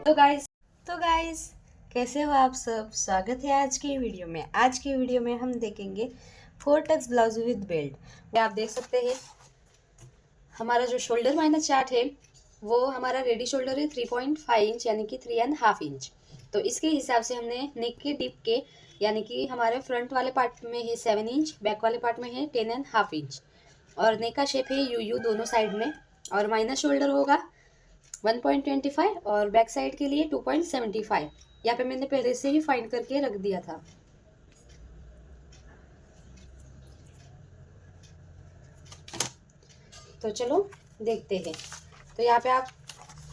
तो गाइस कैसे हो आप सब। स्वागत है आज की वीडियो में। आज की वीडियो में हम देखेंगे 4 टक्स ब्लाउज विद बेल्ट। आप देख सकते हैं हमारा जो शोल्डर माइनस चार्ट है वो हमारा रेडी शोल्डर है 3.5 इंच यानी कि 3.5 इंच। तो इसके हिसाब से हमने नेक के डिप के यानी कि हमारे फ्रंट वाले पार्ट में है 7 इंच, बैक वाले पार्ट में है 10.5 इंच और नेक का शेप है यू दोनों साइड में। और माइनस शोल्डर होगा 1.25 और बैक साइड के लिए 2.75। यहाँ पे मैंने पहले से ही फाइंड करके रख दिया था। तो चलो देखते हैं। तो यहाँ पे आप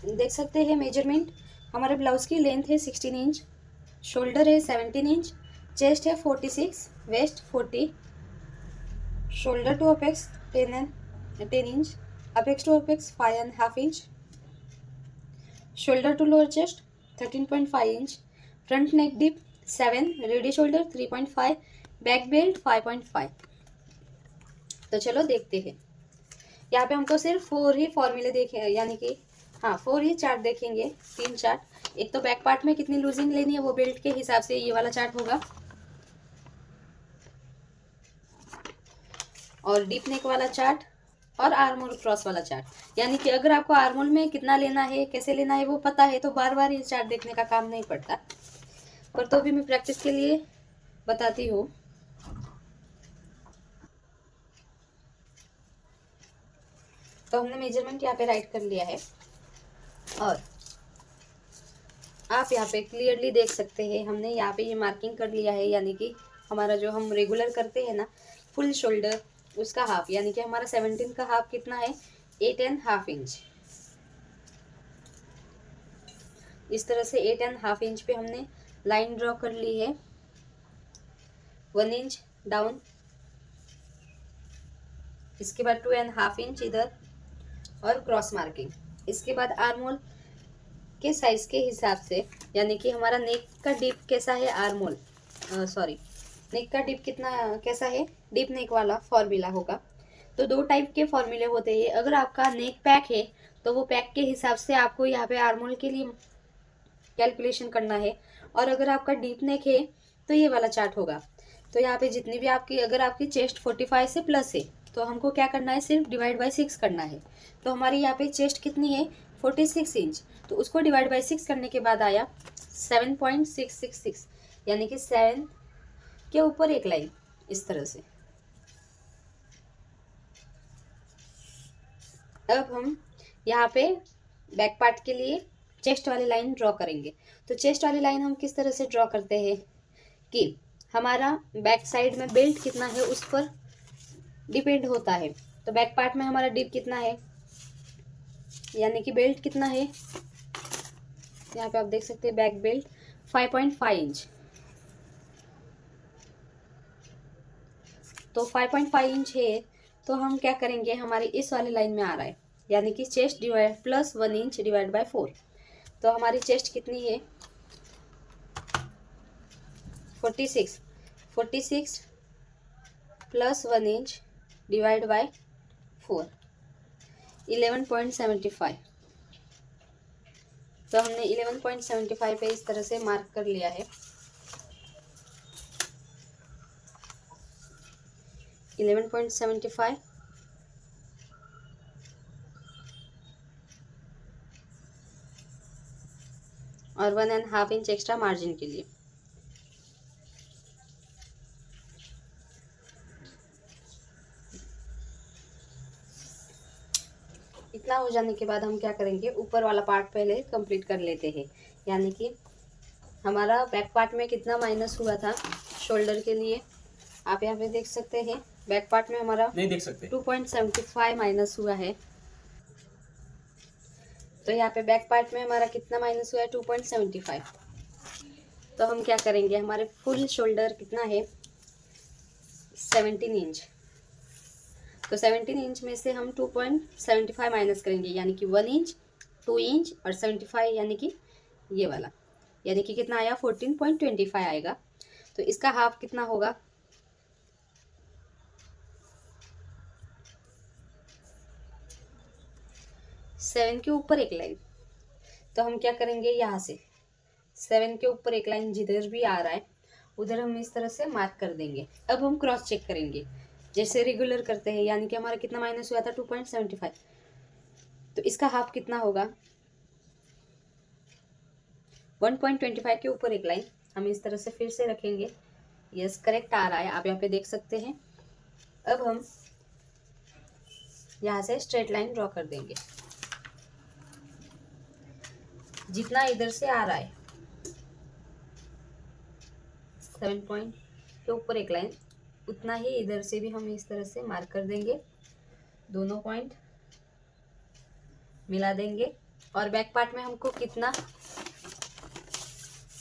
देख सकते हैं मेजरमेंट। हमारे ब्लाउज की लेंथ है 16 इंच, शोल्डर है 17 इंच, चेस्ट है 46, waist 40, shoulder to apex 10 inch, apex to apex 5.5 inch, shoulder to lower chest 13.5 inch, front neck dip 7, ready shoulder 3.5, back belt 5.5। तो चलो देखते हैं। यहाँ पे हमको सिर्फ 4 ही फॉर्मूले देखे यानी कि 4 ही चार्ट देखेंगे, 3 चार्ट। एक तो बैक पार्ट में कितनी लूजिंग लेनी है वो बेल्ट के हिसाब से ये वाला चार्ट होगा, और डीप नेक वाला चार्ट और आर्मोल क्रॉस वाला चार्ट। यानी कि अगर आपको आर्मोल में कितना लेना है, कैसे लेना है वो पता है तो बार बार ये चार्ट देखने का काम नहीं पड़ता। पर तो भी मैं प्रैक्टिस के लिए बताती हूँ। तो हमने मेजरमेंट यहाँ पे राइट कर लिया है और आप यहाँ पे क्लियरली देख सकते हैं हमने यहाँ पे ये मार्किंग कर लिया है। यानी कि हमारा जो हम रेगुलर करते हैं ना फुल शोल्डर उसका हाफ, यानी कि हमारा 17 का हाफ कितना है 8.5 इंच। इस तरह से 8.5 इंच पे हमने लाइन ड्रॉ कर ली है, 1 इंच डाउन। इसके बाद 2.5 इंच इधर और क्रॉस मार्किंग। इसके बाद आर्मोल के साइज के हिसाब से यानी कि हमारा नेक का डिप कैसा है, आर्मोल सॉरी नेक का डिप कितना कैसा है, डिप नेक वाला फॉर्मूला होगा। तो 2 टाइप के फॉर्मूले होते हैं। अगर आपका नेक पैक है तो वो पैक के हिसाब से आपको यहाँ पे आर्मोल के लिए कैलकुलेशन करना है, और अगर आपका डीप नेक है तो ये वाला चार्ट होगा। तो यहाँ पे जितनी भी आपकी अगर आपकी चेस्ट 45 से प्लस है तो हमको क्या करना है, सिर्फ डिवाइड बाई 6 करना है। तो हमारी यहाँ पे चेस्ट कितनी है 46 इंच, तो उसको डिवाइड बाई 6 करने के बाद आया 7.666, यानी कि 7 के ऊपर एक लाइन इस तरह से। अब हम यहाँ पे बैक पार्ट के लिए चेस्ट वाली लाइन ड्रॉ करेंगे। तो चेस्ट वाली लाइन हम किस तरह से ड्रॉ करते हैं कि हमारा बैक साइड में बेल्ट कितना है उस पर डिपेंड होता है। तो बैक पार्ट में हमारा डिप कितना है यानी कि बेल्ट कितना है, यहाँ पे आप देख सकते हैं बैक बेल्ट 5.5 इंच। तो 5.5 इंच है तो हम क्या करेंगे, हमारी इस वाली लाइन में आ रहा है यानी कि chest divide plus 1 inch divide by 4। तो हमारी चेस्ट कितनी है 46 प्लस 1 इंच डिवाइड बाय 4 11.75। तो हमने 11.75 पे इस तरह से मार्क कर लिया है। 11.75 और 1.5 इंच एक्स्ट्रा मार्जिन के लिए। इतना हो जाने के बाद हम क्या करेंगे, ऊपर वाला पार्ट पहले कंप्लीट कर लेते हैं। यानी कि हमारा बैक पार्ट में कितना माइनस हुआ था शोल्डर के लिए, आप यहाँ पे देख सकते हैं। बैक पार्ट में हमारा नहीं देख सकते 2.75 माइनस हुआ है। तो यहाँ पे बैक पार्ट में हमारा कितना माइनस हुआ है 2.75। तो हम क्या करेंगे, हमारे फुल शोल्डर कितना है 17 इंच। तो 17 इंच में से हम 2.75 माइनस करेंगे यानी कि 1 इंच, 2 इंच और 75 यानी कि ये वाला, यानी कि कितना आया 14.25 आएगा। तो इसका हाफ कितना होगा 7 के ऊपर एक लाइन। तो हम क्या करेंगे, यहाँ से 7 के ऊपर एक लाइन जिधर भी आ रहा है उधर हम इस तरह से मार्क कर देंगे। अब हम क्रॉस चेक करेंगे जैसे रेगुलर करते हैं, यानी कि हमारा कितना माइनस हुआ था 2.75, तो इसका हाफ कितना होगा 1.25 के ऊपर एक लाइन हम इस तरह से फिर से रखेंगे। यस, करेक्ट आ रहा है, आप यहाँ पे देख सकते हैं। अब हम यहाँ से स्ट्रेट लाइन ड्रॉ कर देंगे। जितना इधर से आ रहा है 7 पॉइंट के ऊपर एक लाइन, उतना ही इधर से भी हम इस तरह से मार्क कर देंगे। दोनों पॉइंट मिला देंगे। और बैक पार्ट में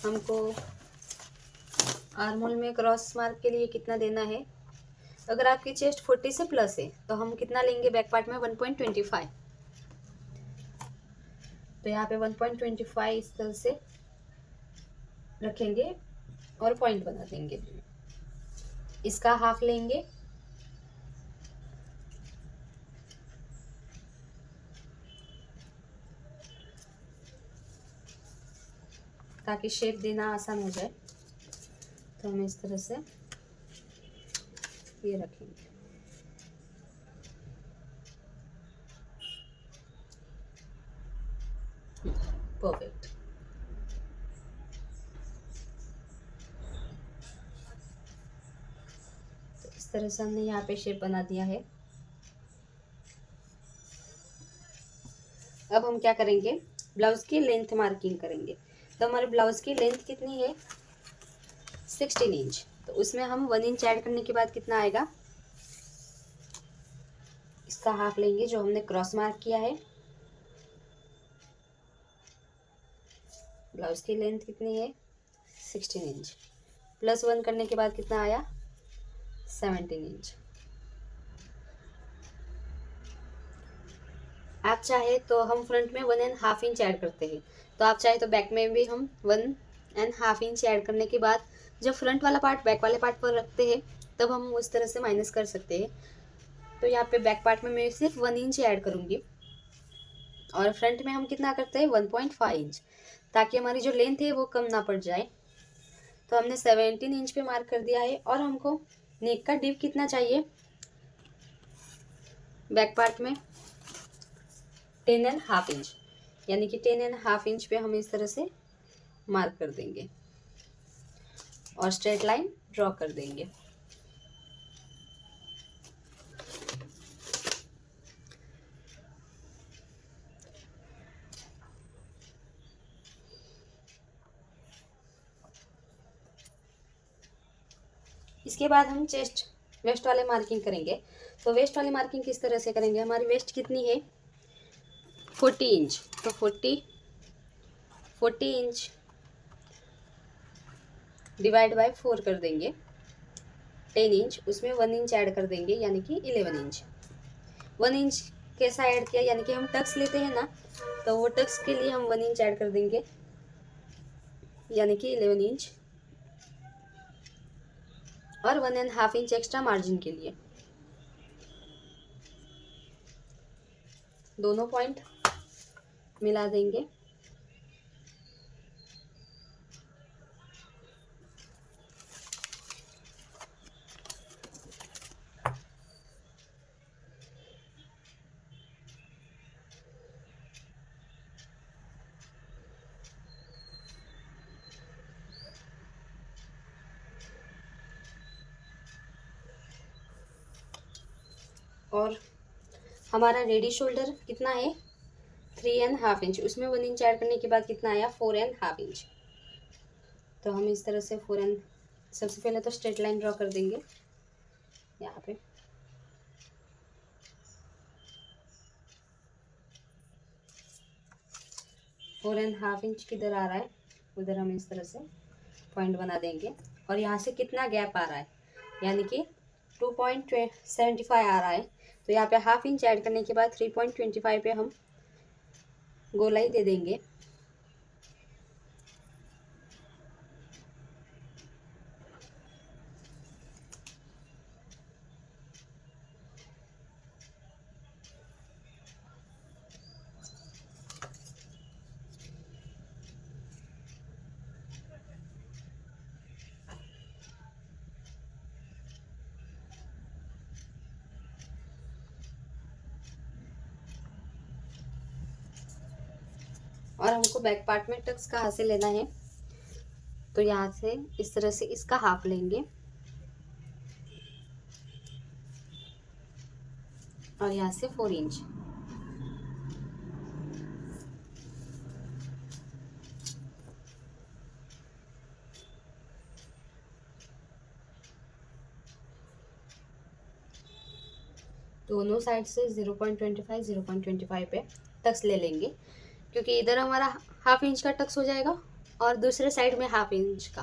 हमको आर्मोल में क्रॉस मार्क के लिए कितना देना है। अगर आपकी चेस्ट 40 से प्लस है तो हम कितना लेंगे बैक पार्ट में 1.25, तो यहाँ पे 1.25 इस तरह से रखेंगे और पॉइंट बना देंगे। इसका हाफ लेंगे, ताकि शेप देना आसान हो जाए। तो हम इस तरह से ये रखेंगे। परफेक्ट। तो इस तरह से हमने यहाँ पे शेप बना दिया है। अब हम क्या करेंगे, ब्लाउज की लेंथ मार्किंग करेंगे। तो हमारे ब्लाउज की लेंथ कितनी है 16 इंच, तो उसमें हम 1 इंच ऐड करने के बाद कितना आएगा, इसका हाफ लेंगे जो हमने क्रॉस मार्क किया है। ब्लाउज की लेंथ कितनी है 16 इंच, प्लस 1 करने के बाद कितना आया 17 इंच। आप चाहे तो हम फ्रंट में 1.5 इंच ऐड करते हैं, तो आप चाहे तो बैक में भी हम 1.5 इंच ऐड करने के बाद जब फ्रंट वाला पार्ट बैक वाले पार्ट पर रखते हैं तब हम उस तरह से माइनस कर सकते हैं। तो यहाँ पे बैक पार्ट में मैं सिर्फ 1 इंच ऐड करूँगी और फ्रंट में हम कितना करते हैं 1.5 इंच, ताकि हमारी जो लेंथ है वो कम ना पड़ जाए। तो हमने 17 इंच पे मार्क कर दिया है। और हमको नेक का डिप कितना चाहिए बैक पार्ट में 10.5 इंच, यानी कि 10.5 इंच पे हम इस तरह से मार्क कर देंगे और स्ट्रेट लाइन ड्रॉ कर देंगे। इसके बाद हम चेस्ट वेस्ट वाले मार्किंग करेंगे। तो वेस्ट वाले मार्किंग किस तरह से करेंगे, हमारी वेस्ट कितनी है 40 इंच, तो 40 इंच डिवाइड बाय 4 कर देंगे 10 इंच, उसमें 1 इंच ऐड कर देंगे यानी कि 11 इंच। 1 इंच कैसा ऐड किया, यानी कि हम टक्स लेते हैं ना, तो वो टक्स के लिए हम 1 इंच ऐड कर देंगे यानी कि 11 इंच, और 1.5 इंच एक्स्ट्रा मार्जिन के लिए। दोनों पॉइंट मिला देंगे। और हमारा रेडी शोल्डर कितना है 3.5 इंच, उसमें 1 इंच ऐड करने के बाद कितना आया 4.5 इंच। तो हम इस तरह से सबसे पहले तो स्ट्रेट लाइन ड्रॉ कर देंगे यहाँ पे। फोर एंड हाफ इंच किधर आ रहा है उधर हम इस तरह से पॉइंट बना देंगे। और यहाँ से कितना गैप आ रहा है, यानी कि 2.75 आ रहा है, तो यहाँ पे हाफ इंच ऐड करने के बाद 3.25 पे हम गोलाई दे देंगे। और हमको बैक पार्ट में टक्स कहाँ से लेना है, तो यहाँ से इस तरह से इसका हाफ लेंगे और यहाँ से 4 इंच। दोनों साइड से 0.25 0.25 पे टक्स ले लेंगे, क्योंकि इधर हमारा हाफ इंच का टक्स हो जाएगा और दूसरे साइड में हाफ इंच का,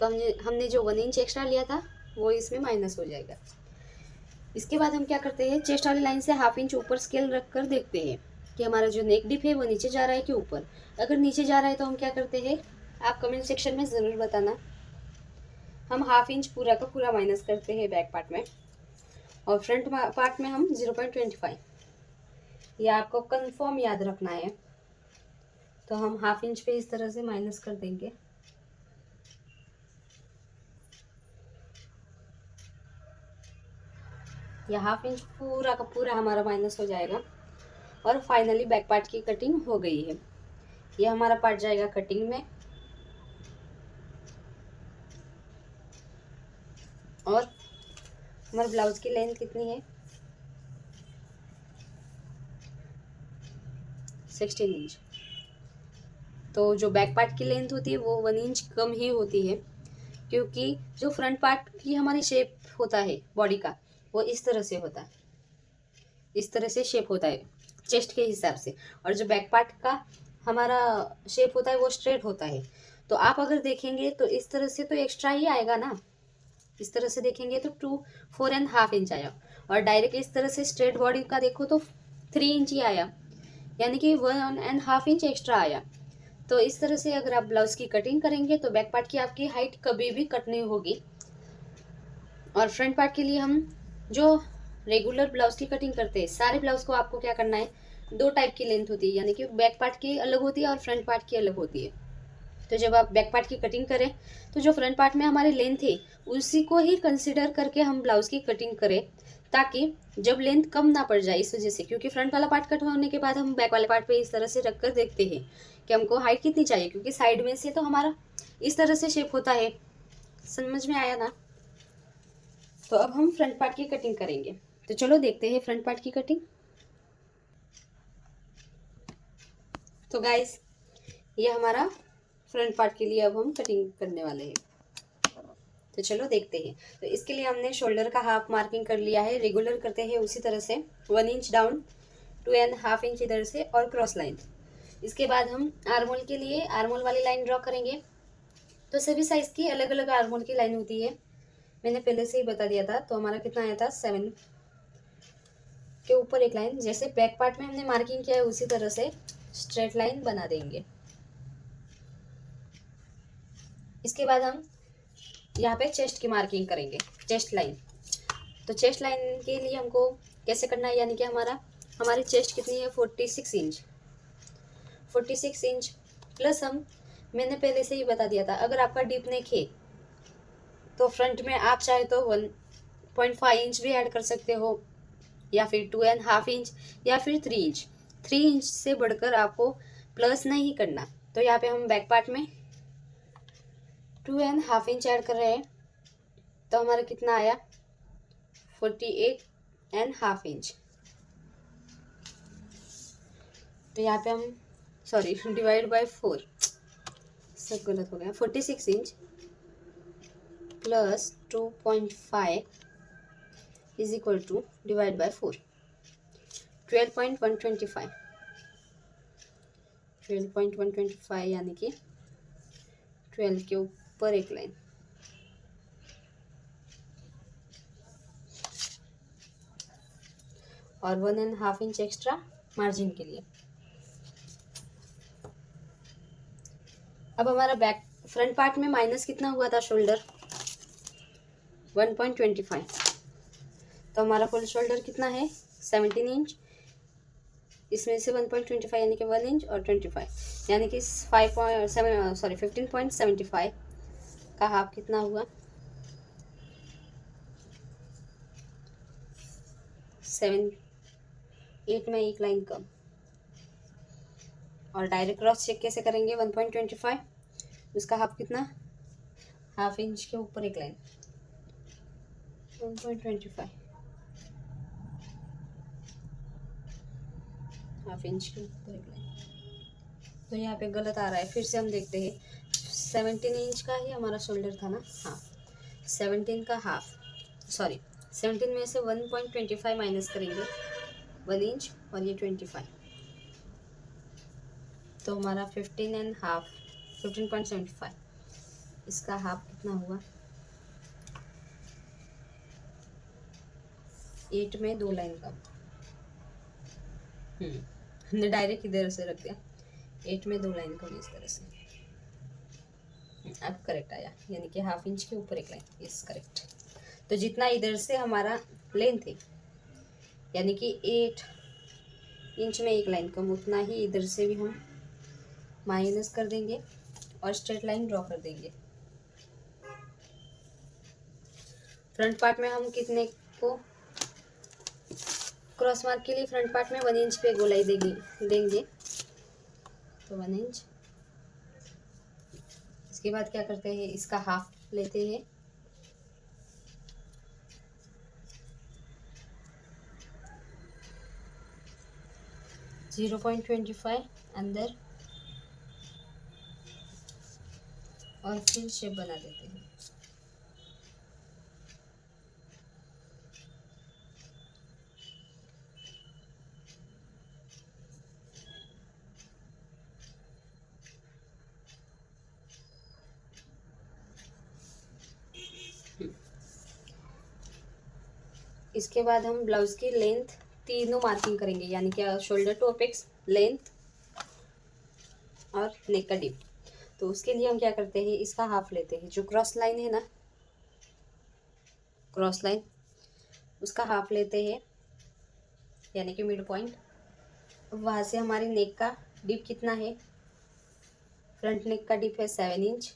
तो हमने जो 1 इंच एक्स्ट्रा लिया था वो इसमें माइनस हो जाएगा। इसके बाद हम क्या करते हैं, चेस्ट वाली लाइन से हाफ इंच ऊपर स्केल रख कर देखते हैं कि हमारा जो नेक डिप है वो नीचे जा रहा है कि ऊपर। अगर नीचे जा रहा है तो हम क्या करते हैं, आप कमेंट सेक्शन में ज़रूर बताना। हम हाफ इंच पूरा का पूरा माइनस करते हैं बैक पार्ट में, और फ्रंट पार्ट में हम 0.25, यह आपको कंफर्म याद रखना है। तो हम हाफ इंच पे इस तरह से माइनस कर देंगे। यह हाफ इंच पूरा का पूरा हमारा माइनस हो जाएगा और फाइनली बैक पार्ट की कटिंग हो गई है। यह हमारा पार्ट जाएगा कटिंग में, और हमारे ब्लाउज की लेंथ कितनी है, 16 इंच। तो जो बैक पार्ट की लेंथ होती है वो 1 इंच कम ही होती है, क्योंकि जो फ्रंट पार्ट की हमारी शेप होता है बॉडी का वो इस तरह से होता है, इस तरह से शेप होता है चेस्ट के हिसाब से, और जो बैक पार्ट का हमारा शेप होता है वो स्ट्रेट होता है। तो आप अगर देखेंगे तो इस तरह से तो एक्स्ट्रा ही आएगा ना, इस तरह से देखेंगे तो 4.5 इंच आया, और डायरेक्ट इस तरह से स्ट्रेट बॉडी का देखो तो 3 इंच ही आया, यानी कि 1.5 इंच एक्स्ट्रा आया। तो इस तरह से अगर आप ब्लाउज की कटिंग करेंगे तो बैक पार्ट की आपकी हाइट कभी भी कट नहीं होगी। और फ्रंट पार्ट के लिए हम जो रेगुलर ब्लाउज की कटिंग करते हैं, सारे ब्लाउज को आपको क्या करना है, 2 टाइप की लेंथ होती है, यानी कि बैक पार्ट की अलग होती है और फ्रंट पार्ट की अलग होती है। तो जब आप बैक पार्ट की कटिंग करें तो जो फ्रंट पार्ट में हमारी लेंथ है उसी को ही कंसिडर करके हम ब्लाउज की कटिंग करें, ताकि जब लेंथ कम ना पड़ जाए। इस वजह से, क्योंकि फ्रंट वाला पार्ट कट होने के बाद हम बैक वाले पार्ट पे इस तरह से रख कर देखते हैं कि हमको हाइट कितनी चाहिए, क्योंकि साइड में से तो हमारा इस तरह से शेप होता है। समझ में आया ना। तो अब हम फ्रंट पार्ट की कटिंग करेंगे, तो चलो देखते हैं फ्रंट पार्ट की कटिंग। तो गाइस, ये हमारा फ्रंट पार्ट के लिए अब हम कटिंग करने वाले हैं, तो चलो देखते हैं। तो इसके लिए हमने शोल्डर का हाफ मार्किंग कर लिया है, रेगुलर करते हैं उसी तरह से 1 इंच डाउन, 2.5 इंच इधर से और क्रॉस लाइन। इसके बाद हम आर्मोल के लिए आर्मोल वाली लाइन ड्रॉ करेंगे। तो सभी साइज की अलग अलग आर्मोल की लाइन होती है, मैंने पहले से ही बता दिया था। तो हमारा कितना आया था, 7 के ऊपर एक लाइन, जैसे बैक पार्ट में हमने मार्किंग किया है उसी तरह से स्ट्रेट लाइन बना देंगे। इसके बाद हम यहाँ पे चेस्ट की मार्किंग करेंगे, चेस्ट लाइन। तो चेस्ट लाइन के लिए हमको कैसे करना है, यानी कि हमारी चेस्ट कितनी है, 46 इंच। 46 इंच प्लस मैंने पहले से ही बता दिया था, अगर आपका डीप नेक है तो फ्रंट में आप चाहे तो 1.5 इंच भी ऐड कर सकते हो, या फिर 2.5 इंच, या फिर 3 इंच। 3 इंच से बढ़कर आपको प्लस नहीं करना। तो यहाँ पे हम बैक पार्ट में 2.5 इंच ऐड कर रहे हैं, तो हमारा कितना आया, 48.5 इंच। तो यहाँ पे हम सॉरी डिवाइड बाय 4, सब गलत हो गया। 46 inch plus 2.5 is equal to divide by 4, 12.125। 12.125 यानी कि 12 के ऊपर एक लाइन। और 1.5 इंच एक्स्ट्रा मार्जिन के लिए। अब हमारा बैक फ्रंट पार्ट में माइनस कितना हुआ था, शोल्डर 1.25। तो हमारा फुल शोल्डर कितना है, 17 इंच। इसमें से 1.25 यानी कि 1 इंच और 25 यानी कि 15.75 का हाफ कितना हुआ, 7 8 में एक लाइन कम। और डायरेक्ट क्रॉस चेक कैसे करेंगे? 1.25, उसका हाफ कितना? हाफ इंच के ऊपर एक लाइन, 1.25 हाफ इंच के ऊपर एक लाइन। तो यहाँ पे गलत आ रहा है, फिर से हम देखते हैं। 17 इंच का ही हमारा शोल्डर था ना? हाँ, 17 का हाफ, सॉरी 17 में से 1.25 माइनस करेंगे 1 इंच, और ये 25, तो हमारा 15.5, 15.75, इसका हाफ कितना हुआ? 8 में 2 लाइन का, हमने डायरेक्ट इधर से रख दिया, 8 में 2 लाइन का इस तरह से। अब करेक्ट आया, यानी कि हाफ इंच के ऊपर एक लाइन, यस करेक्ट। तो जितना इधर से हमारा लेंथ है, यानी कि 8 इंच में एक लाइन कम, उतना ही इधर से भी हम माइनस कर देंगे और स्ट्रेट लाइन ड्रॉ कर देंगे। फ्रंट पार्ट में हम कितने को क्रॉस मार्क के लिए फ्रंट पार्ट में 1 इंच पे गोलाई देंगे, तो 1 इंच। इसके बाद क्या करते हैं, इसका हाफ लेते हैं, .25 अंदर, और फिर शेप बना देते हैं। इसके बाद हम ब्लाउज की लेंथ तीनों मार्किंग करेंगे, यानी कि शोल्डर टू अपेक्स, लेंथ और नेक का डिप। तो उसके लिए हम क्या करते हैं, इसका हाफ लेते हैं, जो क्रॉस लाइन है ना, क्रॉस लाइन, उसका हाफ लेते हैं, यानी कि मिड पॉइंट। वहाँ से हमारी नेक का डिप कितना है? फ्रंट नेक का डिप है 7 इंच।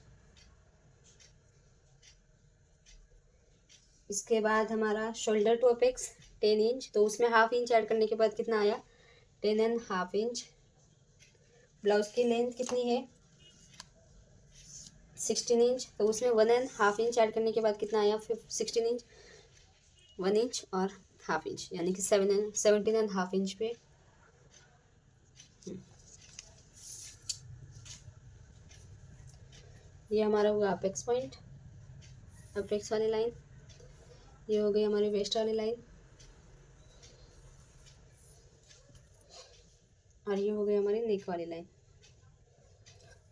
इसके बाद हमारा शोल्डर टू अपेक्स 10 इंच, तो उसमें हाफ इंच ऐड करने के बाद कितना आया? 10.5 इंच। ब्लाउज की लेंथ कितनी है? 16 इंच, तो उसमें 1.5 इंच ऐड करने के बाद कितना आया? 16 इंच, 1 इंच और हाफ इंच, यानी कि 17.5 इंच पे। ये हमारा हुआ अपेक्स पॉइंट, अपेक्स वाली लाइन। ये हो गई हमारी वेस्ट वाली लाइन, और ये हो गई हमारी नेक वाली लाइन।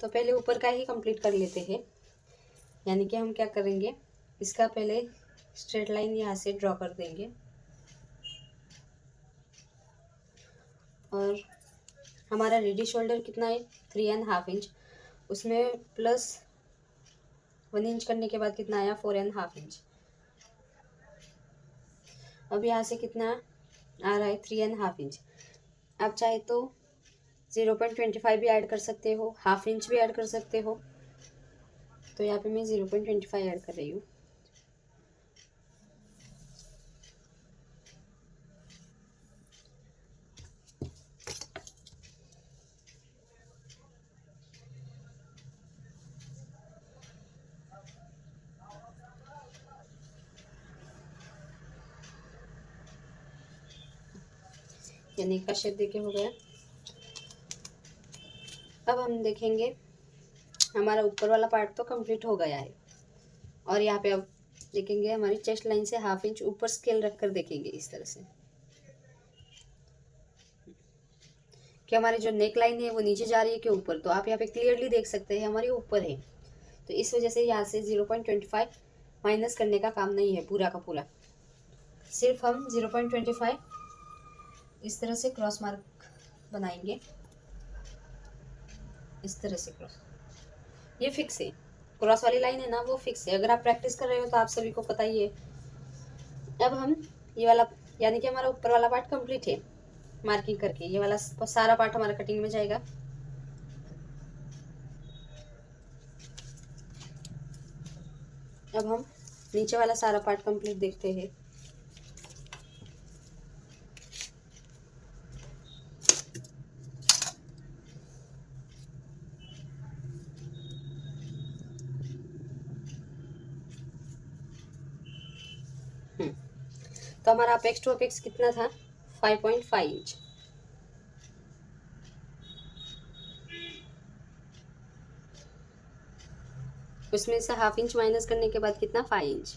तो पहले ऊपर का ही कंप्लीट कर लेते हैं, यानी कि हम क्या करेंगे, इसका पहले स्ट्रेट लाइन यहाँ से ड्रॉ कर देंगे, और हमारा रेडी शोल्डर कितना है? 3.5 इंच, उसमें प्लस 1 इंच करने के बाद कितना आया? 4.5 इंच। अब यहाँ से कितना आ रहा है? 3.5 इंच। आप चाहे तो 0.25 भी ऐड कर सकते हो, हाफ इंच भी ऐड कर सकते हो, तो यहाँ पे मैं 0.25 ऐड कर रही हूँ। ये नेक का शेप देके हो गया। अब हम देखेंगे, हमारा ऊपर वाला पार्ट तो कंप्लीट हो गया है, और यहाँ पे अब देखेंगे हमारी चेस्ट लाइन से हाफ इंच ऊपर स्केल रखकर देखेंगे इस तरह से, कि हमारी जो नेक लाइन है वो नीचे जा रही है कि ऊपर। तो आप यहाँ पे क्लियरली देख सकते हैं हमारी ऊपर है, तो इस वजह से यहाँ से 0.25 माइनस करने का काम नहीं है पूरा का पूरा, सिर्फ हम 0.25 इस तरह से क्रॉस मार्क बनाएंगे, इस तरह से क्रॉस। ये फिक्स है, क्रॉस वाली लाइन है ना, वो फिक्स है। अगर आप प्रैक्टिस कर रहे हो तो आप सभी को पता ही है। अब हम ये वाला, यानी कि हमारा ऊपर वाला पार्ट कंप्लीट है मार्किंग करके, ये वाला सारा पार्ट हमारा कटिंग में जाएगा। अब हम नीचे वाला सारा पार्ट कंप्लीट देखते हैं। तो हमारा अपेक्स टू अपेक्स कितना था, 5.5 इंच। उसमें से हाफ इंच माइनस करने के बाद कितना, 5 इंच।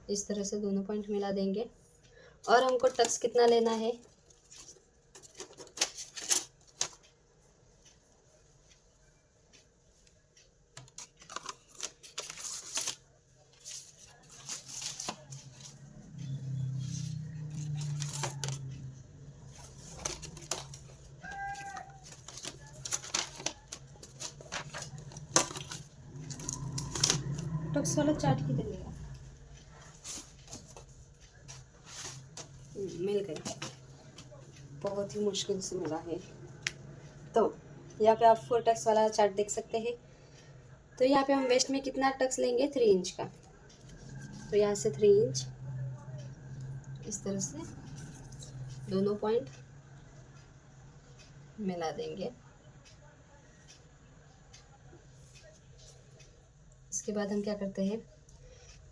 इस तरह से दोनों पॉइंट मिला देंगे। और हमको टक्स कितना लेना है, टक्स वाला चार्ट किधर गया, मिल गया, बहुत ही मुश्किल से मिला है। तो यहाँ पे आप 4 टक्स वाला चार्ट देख सकते हैं। तो यहाँ पे हम वेस्ट में कितना टक्स लेंगे, 3 इंच का। तो यहाँ से 3 इंच इस तरह से दोनों पॉइंट मिला देंगे। इसके बाद हम क्या करते हैं,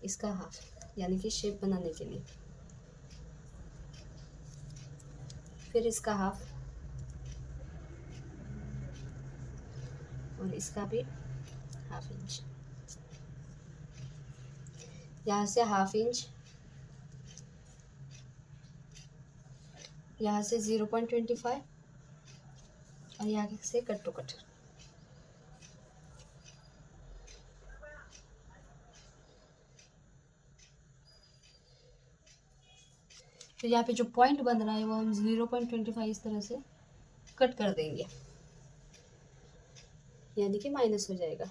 इसका हाफ, यानी कि शेप बनाने के लिए, फिर इसका हाफ और इसका भी हाफ इंच। यहाँ से हाफ इंच, यहाँ से 0.25 और यहाँ से कट टू कट। तो यहाँ पे जो पॉइंट बन रहा है वो हम 0.25 इस तरह से कट कर देंगे, यानी कि माइनस हो जाएगा।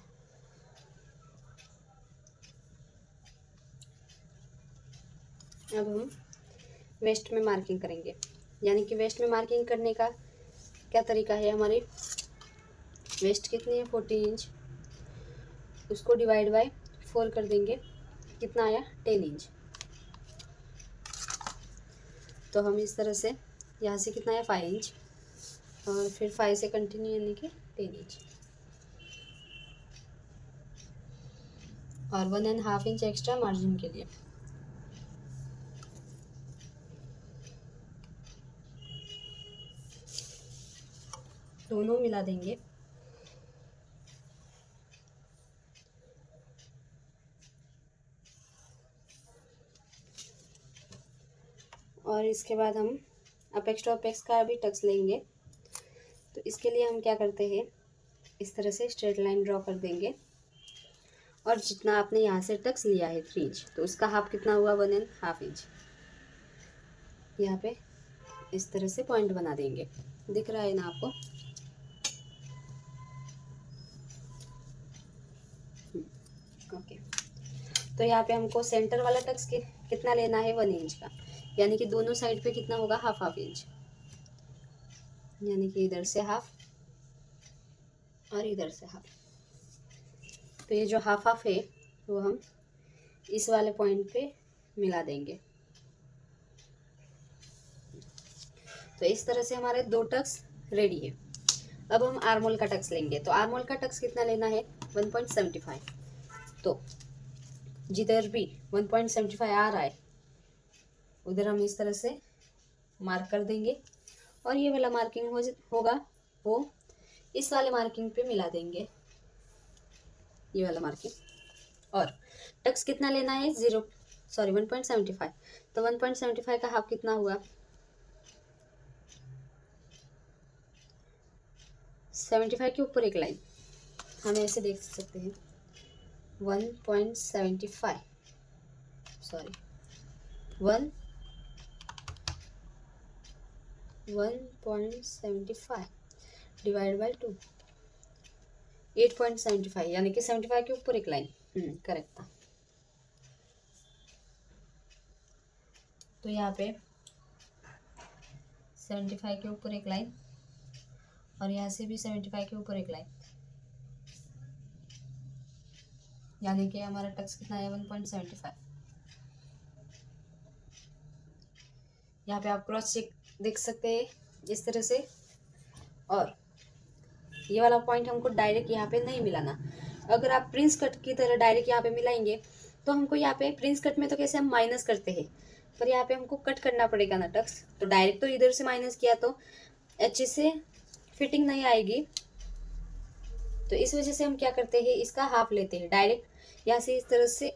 अब हम वेस्ट में मार्किंग करेंगे, यानी कि वेस्ट में मार्किंग करने का क्या तरीका है, हमारी वेस्ट कितनी है, 40 इंच, उसको डिवाइड बाय 4 कर देंगे, कितना आया, 10 इंच। तो हम इस तरह से यहाँ से कितना है, 5 इंच, और फिर 5 से कंटिन्यू, यानी कि 10 इंच, और 1.5 इंच एक्स्ट्रा मार्जिन के लिए। दोनों मिला देंगे। और इसके बाद हम अपेक्स टू अपेक्स का भी टक्स लेंगे। तो इसके लिए हम क्या करते हैं, इस तरह से स्ट्रेट लाइन ड्रॉ कर देंगे, और जितना आपने यहाँ से टक्स लिया है 3 इंच, तो उसका हाफ कितना हुआ, 1.5 इंच। यहाँ पे इस तरह से पॉइंट बना देंगे, दिख रहा है ना आपको। ओके, तो यहाँ पे हमको सेंटर वाला टक्स कितना लेना है, 1 इंच का, यानी कि दोनों साइड पे कितना होगा, हाफ इंच, यानी कि इधर से हाफ और इधर से हाफ। तो ये जो हाफ है वो हम इस वाले पॉइंट पे मिला देंगे। तो इस तरह से हमारे 2 टक्स रेडी है। अब हम आर्मोल का टक्स लेंगे। तो आर्मोल का टक्स कितना लेना है, 1.75। तो जिधर भी 1.75 आ रहा है उधर हम इस तरह से मार्क कर देंगे, और ये वाला मार्किंग होगा वो इस वाले मार्किंग पे मिला देंगे, ये वाला मार्किंग। और टक्स कितना लेना है, 1.75। तो 1.75 का हाफ कितना हुआ, 75 के ऊपर एक लाइन हम ऐसे देख सकते हैं, 1.75 सॉरी 1.75 डिवाइड बाय 2, 8.75, यानी कि 75 के ऊपर एक लाइन, करेक्ट था। तो यहाँ पे 75 के ऊपर एक लाइन, और यहाँ से भी 75 के ऊपर एक लाइन, यानी कि हमारा टक्स कितना है, 1.75। यहाँ पे आप क्रॉस चेक देख सकते हैं इस तरह से। और ये वाला पॉइंट हमको डायरेक्ट यहाँ पे नहीं मिलाना, अगर आप प्रिंस कट की तरह डायरेक्ट यहाँ पे मिलाएंगे तो हमको यहाँ पे प्रिंस कट में तो कैसे हम माइनस करते हैं, पर यहाँ पे हमको कट करना पड़ेगा ना टक्स। तो डायरेक्ट तो इधर से माइनस किया तो अच्छे से फिटिंग नहीं आएगी। तो इस वजह से हम क्या करते हैं, इसका हाफ लेते हैं डायरेक्ट। यहाँ से इस तरह से,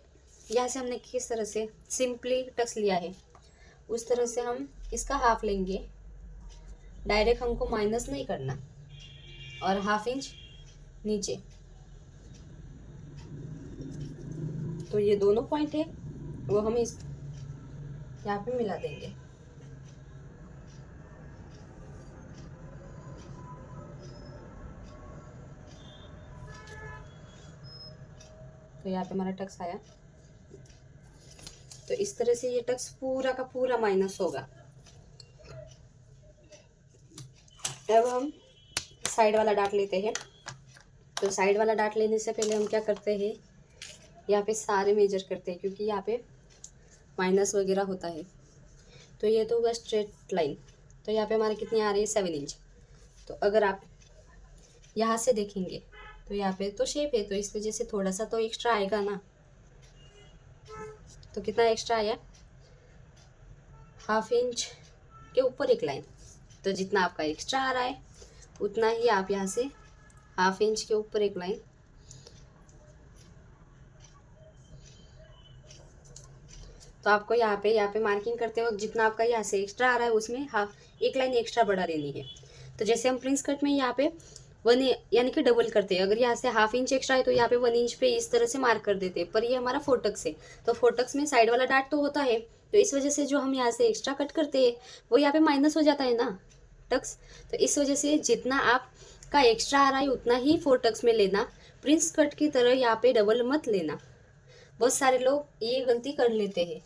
यहाँ से हमने किस तरह से सिंपली टक्स लिया है, उस तरह से हम इसका हाफ लेंगे। डायरेक्ट हमको माइनस नहीं करना, और हाफ इंच नीचे। तो ये दोनों पॉइंट है वो हम इस यहाँ पे मिला देंगे। तो यहाँ पे हमारा टक्स आया। तो इस तरह से ये टक्स पूरा का पूरा माइनस होगा। अब हम साइड वाला डाट लेते हैं। तो साइड वाला डाट लेने से पहले हम क्या करते हैं, यहाँ पे सारे मेजर करते हैं, क्योंकि यहाँ पे माइनस वगैरह होता है। तो ये तो होगा स्ट्रेट लाइन। तो यहाँ पे हमारे कितनी आ रही है, 7 इंच। तो अगर आप यहाँ से देखेंगे तो यहाँ पे तो शेप है, तो इस वजह से थोड़ा सा तो एक्स्ट्रा आएगा ना। तो कितना एक्स्ट्रा आया, हाफ इंच के ऊपर एक लाइन। तो जितना आपका एक्स्ट्रा आ रहा है उतना ही आप यहाँ से हाफ इंच के ऊपर एक लाइन। तो आपको यहाँ पे मार्किंग करते वक्त जितना आपका यहाँ से एक्स्ट्रा आ रहा है उसमें हाफ एक लाइन एक्स्ट्रा बढ़ा देनी है। तो जैसे हम प्रिंस कट में यहाँ पे 1 यानी कि डबल करते हैं। अगर यहाँ से हाफ इंच एक्स्ट्रा है तो यहाँ पे 1 इंच पे इस तरह से मार्क कर देते हैं। पर ये हमारा फोटक्स है, तो फोटक्स में साइड वाला डाट तो होता है, तो इस वजह से जो हम यहाँ से एक्स्ट्रा कट करते हैं वो यहाँ पे माइनस हो जाता है ना टक्स। तो इस वजह से जितना आपका एक्स्ट्रा आ रहा है उतना ही फोटक्स में लेना। प्रिंस कट की तरह यहाँ पे डबल मत लेना। बहुत सारे लोग ये गलती कर लेते हैं।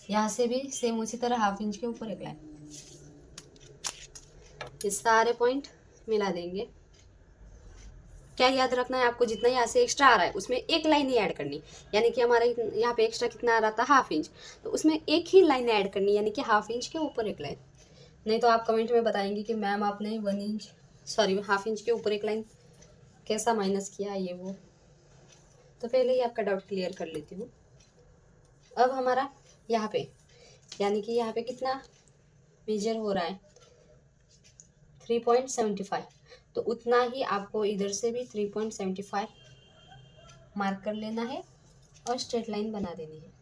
यहाँ से भी सेम उसी तरह हाफ इंच के ऊपर एक लाइन, ये सारे पॉइंट मिला देंगे। क्या याद रखना है आपको, जितना यहाँ से एक्स्ट्रा आ रहा है उसमें एक लाइन ही ऐड करनी। यानी कि हमारा यहाँ पे एक्स्ट्रा कितना आ रहा था, हाफ इंच, तो उसमें एक ही लाइन ऐड करनी, यानी कि हाफ इंच के ऊपर एक लाइन। नहीं तो आप कमेंट में बताएंगे कि मैम आपने हाफ इंच के ऊपर एक लाइन कैसा माइनस किया ये वो। तो पहले ही आपका डाउट क्लियर कर लेती हूँ। अब हमारा यहाँ पे यानी कि यहाँ पे कितना मेजर हो रहा है, 3.75। तो उतना ही आपको इधर से भी 3.75 मार्क कर लेना है और स्ट्रेट लाइन बना देनी है।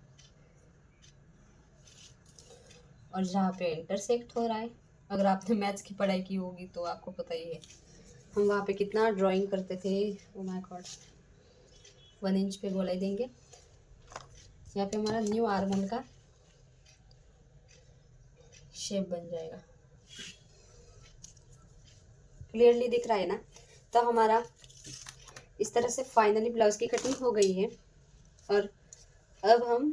और जहाँ पे इंटरसेक्ट हो रहा है, अगर आपने मैथ्स की पढ़ाई की होगी तो आपको पता ही है हम वहाँ पे कितना ड्राइंग करते थे। ओ माय गॉड, 1 इंच पे गोलाई देंगे। यहाँ पे हमारा न्यू आर्मोल का शेप बन जाएगा। क्लियरली दिख रहा है ना। तो हमारा इस तरह से फाइनली ब्लाउज की कटिंग हो गई है। और अब हम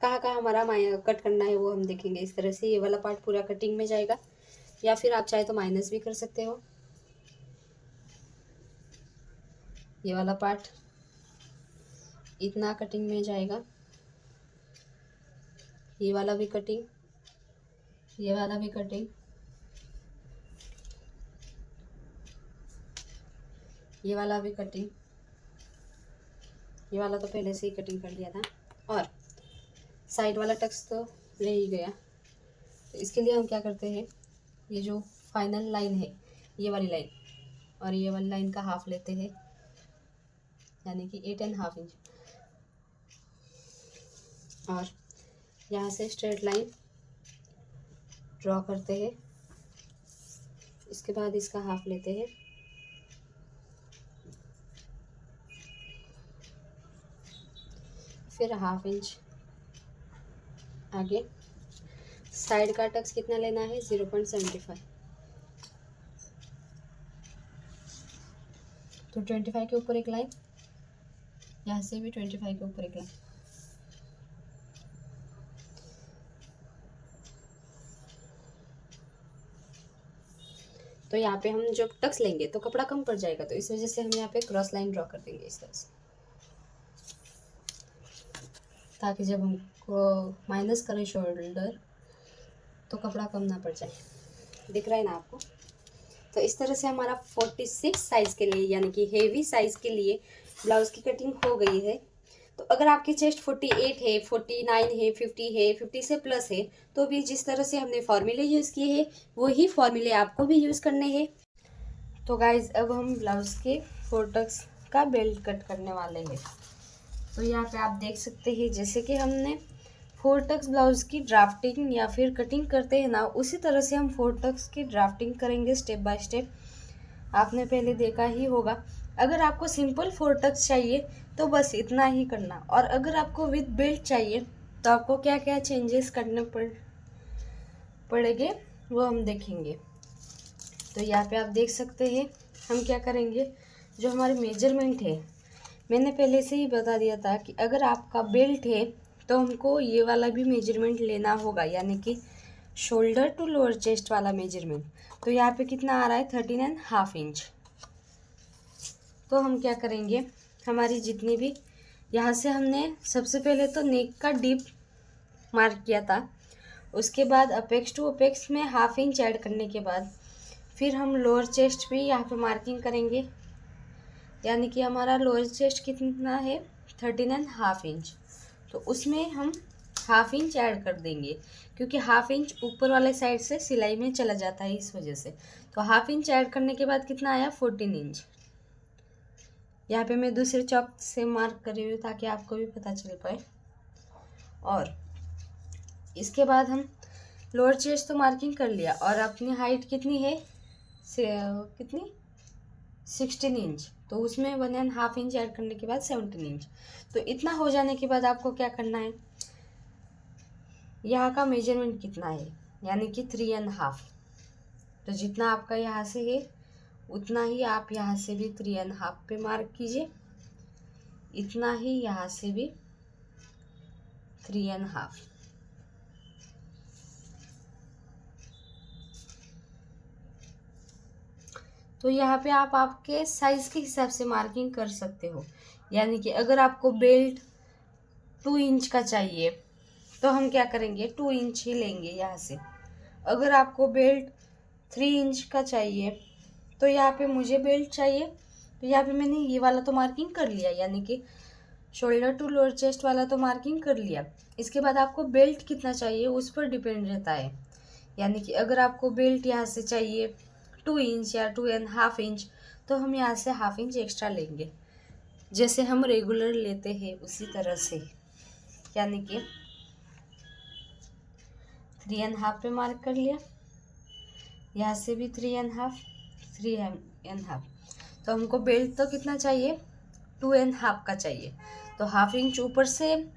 कहाँ कहाँ हमारा कट करना है वो हम देखेंगे। इस तरह से ये वाला पार्ट पूरा कटिंग में जाएगा, या फिर आप चाहे तो माइनस भी कर सकते हो। ये वाला पार्ट इतना कटिंग में जाएगा, ये वाला भी कटिंग, ये वाला भी कटिंग, ये वाला भी कटिंग, ये वाला तो पहले से ही कटिंग कर लिया था। और साइड वाला टक्स तो रह ही गया। तो इसके लिए हम क्या करते हैं, ये जो फाइनल लाइन है ये वाली लाइन और ये वाली लाइन का हाफ लेते हैं, यानी कि 8.5 इंच। और यहाँ से स्ट्रेट लाइन ड्रॉ करते हैं। इसके बाद इसका हाफ लेते हैं, फिर हाफ इंच आगे। साइड का टक्स कितना लेना है, 0.75। तो 25 के ऊपर एक लाइन, यहाँ से भी 25 के ऊपर एक लाइन। तो यहाँ पे हम जब टक्स लेंगे तो कपड़ा कम पड़ जाएगा, तो इस वजह से हम यहाँ पे क्रॉस लाइन ड्रॉ कर देंगे इस तरह से, ताकि जब हमको माइनस करें शोल्डर तो कपड़ा कम ना पड़ जाए। दिख रहा है ना आपको। तो इस तरह से हमारा 46 साइज़ के लिए यानी कि हेवी साइज़ के लिए ब्लाउज़ की कटिंग हो गई है। तो अगर आपकी चेस्ट 48 है, 49 है, 50 है, 50 से प्लस है, तो भी जिस तरह से हमने फॉर्मूले यूज़ किए हैं वही फॉर्मूले आपको भी यूज़ करने हैं। तो गाइज अब हम ब्लाउज़ के फोर्टक्स का बेल्ट कट करने वाले हैं। तो यहाँ पे आप देख सकते हैं जैसे कि हमने फोर्टक्स ब्लाउज़ की ड्राफ्टिंग या फिर कटिंग करते हैं ना, उसी तरह से हम फोर्टक्स की ड्राफ्टिंग करेंगे स्टेप बाय स्टेप। आपने पहले देखा ही होगा। अगर आपको सिंपल फोर्टक्स चाहिए तो बस इतना ही करना, और अगर आपको विद बेल्ट चाहिए तो आपको क्या क्या चेंजेस करने पड़ेंगे वो हम देखेंगे। तो यहाँ पे आप देख सकते हैं हम क्या करेंगे। जो हमारे मेजरमेंट है मैंने पहले से ही बता दिया था कि अगर आपका बेल्ट है तो हमको ये वाला भी मेजरमेंट लेना होगा, यानी कि शोल्डर टू लोअर चेस्ट वाला मेजरमेंट। तो यहाँ पे कितना आ रहा है 13.5 इंच। तो हम क्या करेंगे, हमारी जितनी भी यहाँ से हमने सबसे पहले तो नेक का डीप मार्क किया था, उसके बाद अपेक्स टू अपेक्स में 1/2 इंच ऐड करने के बाद फिर हम लोअर चेस्ट भी यहाँ पे मार्किंग करेंगे, यानी कि हमारा लोअर चेस्ट कितना है 13.5 इंच। तो उसमें हम 1/2 इंच ऐड कर देंगे, क्योंकि 1/2 इंच ऊपर वाले साइड से सिलाई में चला जाता है इस वजह से। तो 1/2 इंच ऐड करने के बाद कितना आया 14 इंच। यहाँ पे मैं दूसरे चौक से मार्क कर रही हूँ ताकि आपको भी पता चल पाए। और इसके बाद हम लोअर चेस्ट तो मार्किंग कर लिया, और अपनी हाइट कितनी है कितनी 16 इंच। तो उसमें 1.5 इंच ऐड करने के बाद 17 इंच। तो इतना हो जाने के बाद आपको क्या करना है, यहाँ का मेजरमेंट कितना है यानी कि 3.5। तो जितना आपका यहाँ से है उतना ही आप यहाँ से भी 3.5 पे मार्क कीजिए, इतना ही यहाँ से भी 3.5। तो यहाँ पे आप आपके साइज के हिसाब से मार्किंग कर सकते हो, यानी कि अगर आपको बेल्ट 2 इंच का चाहिए तो हम क्या करेंगे 2 इंच ही लेंगे यहाँ से। अगर आपको बेल्ट 3 इंच का चाहिए तो यहाँ पे मुझे बेल्ट चाहिए, तो यहाँ पे मैंने ये वाला तो मार्किंग कर लिया, यानी कि शोल्डर टू लोअर चेस्ट वाला तो मार्किंग कर लिया। इसके बाद आपको बेल्ट कितना चाहिए उस पर डिपेंड रहता है, यानी कि अगर आपको बेल्ट यहाँ से चाहिए 2 इंच या 2.5 इंच, तो हम यहाँ से 1/2 इंच एक्स्ट्रा लेंगे, जैसे हम रेगुलर लेते हैं उसी तरह से, यानी कि 3.5 पे मार्क कर लिया, यहाँ से भी 3.5। तो हमको बेल्ट तो कितना चाहिए 2.5 का चाहिए, तो 1/2 इंच ऊपर से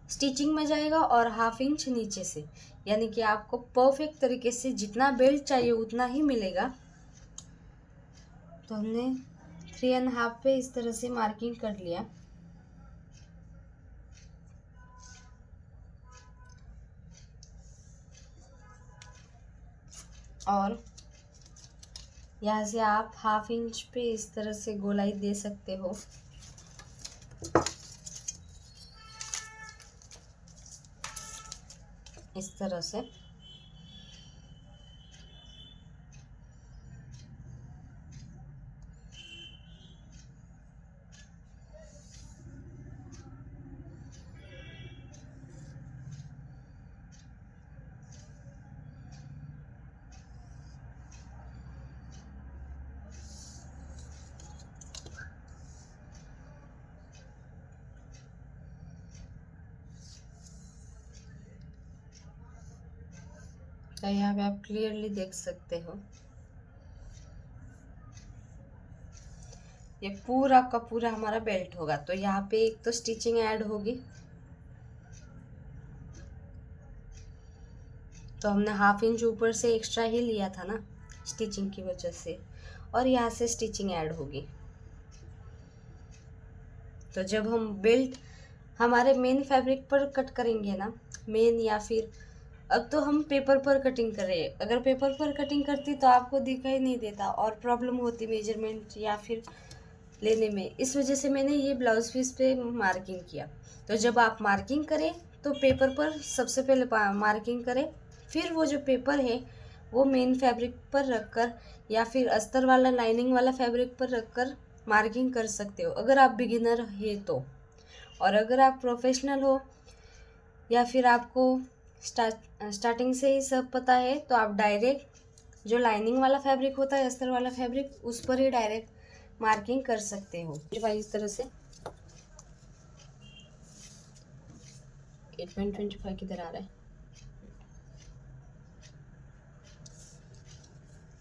स्टिचिंग में जाएगा और 1/2 इंच नीचे से, यानी कि आपको परफेक्ट तरीके से जितना बेल्ट चाहिए उतना ही मिलेगा। तो हमने 3.5 पे इस तरह से मार्किंग कर लिया। और यहाँ से आप 1/2 इंच पे इस तरह से गोलाई दे सकते हो। इस तरह से तो यहाँ पे आप क्लियरली देख सकते हो ये पूरा का पूरा हमारा बेल्ट होगा। तो यहाँ पे एक तो स्टिचिंग ऐड होगी, तो हमने 1/2 इंच ऊपर से एक्स्ट्रा ही लिया था ना स्टिचिंग की वजह से, और यहाँ से स्टिचिंग ऐड होगी। तो जब हम बेल्ट हमारे मेन फैब्रिक पर कट करेंगे ना, मेन या फिर अब तो हम पेपर पर कटिंग कर रहे हैं, अगर पेपर पर कटिंग करती तो आपको दिखाई नहीं देता और प्रॉब्लम होती मेजरमेंट या फिर लेने में। इस वजह से मैंने ये ब्लाउज पीस पे मार्किंग किया। तो जब आप मार्किंग करें तो पेपर पर सबसे पहले मार्किंग करें, फिर वो जो पेपर है वो मेन फैब्रिक पर रखकर या फिर अस्तर वाला लाइनिंग वाला फैब्रिक पर रखकर मार्किंग कर सकते हो, अगर आप बिगिनर है तो। और अगर आप प्रोफेशनल हो या फिर आपको स्टार्टिंग से ही सब पता है, तो आप डायरेक्ट जो लाइनिंग वाला फैब्रिक होता है, अस्तर वाला फैब्रिक, उस पर ही डायरेक्ट मार्किंग कर सकते हो। इस तरह से 8.25 किधर आ रहा है।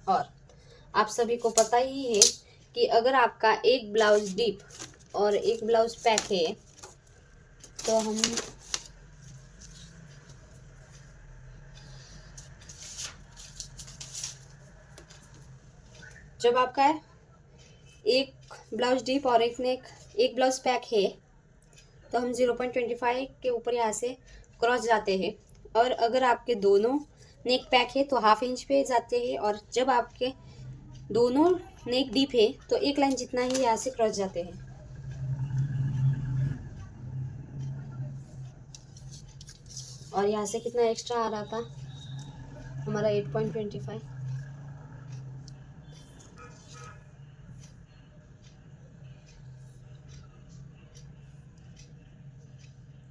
और आप सभी को पता ही है कि अगर आपका एक ब्लाउज डीप और एक ब्लाउज पैक है, तो हम जब आपका एक ब्लाउज डीप और एक ब्लाउज पैक है, तो हम 0.25 के ऊपर यहाँ से क्रॉस जाते हैं। और अगर आपके दोनों नेक पैक है तो हाफ इंच पे जाते हैं, और जब आपके दोनों नेक डीप है तो एक लाइन जितना ही यहाँ से क्रॉस जाते हैं। और यहाँ से कितना एक्स्ट्रा आ रहा था हमारा 8.25।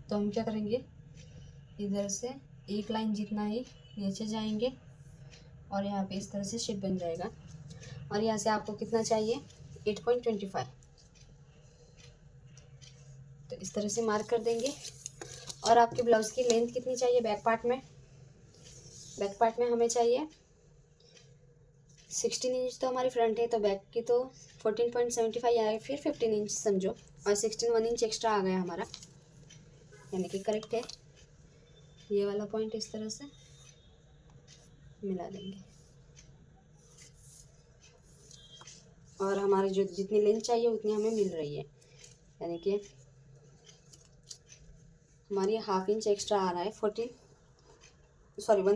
तो हम क्या करेंगे, इधर से एक लाइन जितना ही नीचे जाएंगे और यहाँ पे इस तरह से शेप बन जाएगा। और यहाँ से आपको कितना चाहिए, 8.25। तो इस तरह से मार्क कर देंगे। और आपके ब्लाउज की लेंथ कितनी चाहिए बैक पार्ट में? बैक पार्ट में हमें चाहिए 16 इंच, तो हमारी फ्रंट है, तो बैक की तो 14.75 या फिर 15 इंच समझो, और 16 1 इंच एक्स्ट्रा आ गया हमारा, यानी कि करेक्ट है। ये वाला पॉइंट इस तरह से मिला देंगे, और हमारी जो जितनी लेंथ चाहिए उतनी हमें मिल रही है, यानी कि हमारी हाफ इंच एक्स्ट्रा आ रहा है, 1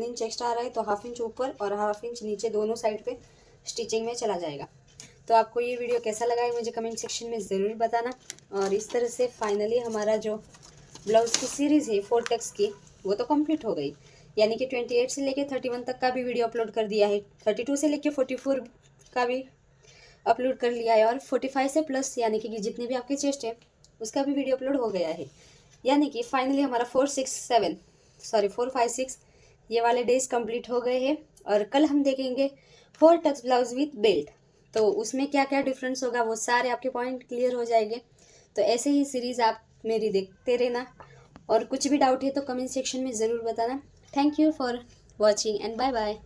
इंच एक्स्ट्रा आ रहा है, तो हाफ इंच ऊपर और हाफ इंच नीचे दोनों साइड पे स्टिचिंग में चला जाएगा। तो आपको ये वीडियो कैसा लगा है मुझे कमेंट सेक्शन में ज़रूर बताना। और इस तरह से फाइनली हमारा जो ब्लाउज़ की सीरीज़ है 4 टक्स की, वो तो कंप्लीट हो गई, यानी कि 28 से लेके 31 तक का भी वीडियो अपलोड कर दिया है, 32 से लेके 44 का भी अपलोड कर लिया है, और 45 से प्लस यानी कि जितने भी आपके चेस्ट है उसका भी वीडियो अपलोड हो गया है। यानी कि फाइनली हमारा 4 5 6 ये वाले डेज कंप्लीट हो गए हैं। और कल हम देखेंगे 4 टक्स ब्लाउज विथ बेल्ट, तो उसमें क्या क्या डिफरेंस होगा वो सारे आपके पॉइंट क्लियर हो जाएंगे। तो ऐसे ही सीरीज़ आप मेरी देखते रहना, और कुछ भी डाउट है तो कमेंट सेक्शन में ज़रूर बताना। Thank you for watching and bye bye.